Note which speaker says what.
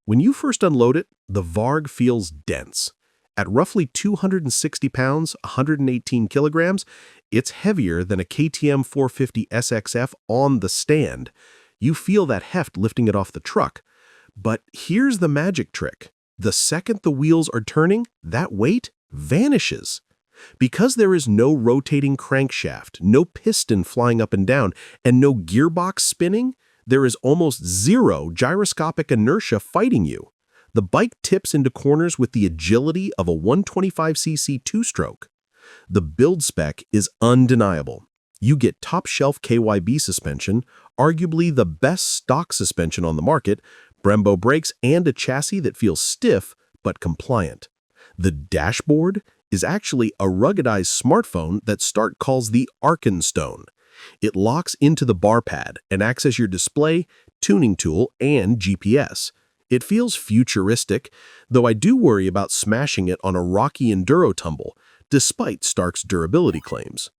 Speaker 1: When you first unload it, the VARG feels dense. At roughly 260 pounds, 118 kilograms, it's heavier than a KTM 450 SXF on the stand. You feel that heft lifting it off the truck. But here's the magic trick. The second the wheels are turning, that weight vanishes. Because there is no rotating crankshaft, no piston flying up and down, and no gearbox spinning, there is almost zero gyroscopic inertia fighting you. The bike tips into corners with the agility of a 125cc two-stroke. The build spec is undeniable. You get top-shelf KYB suspension, arguably the best stock suspension on the market, Brembo brakes, and a chassis that feels stiff but compliant. The dashboard is actually a ruggedized smartphone that Stark calls the Arkenstone. It locks into the bar pad and acts as your display, tuning tool, and GPS. It feels futuristic, though I do worry about smashing it on a rocky enduro tumble, despite Stark's durability claims.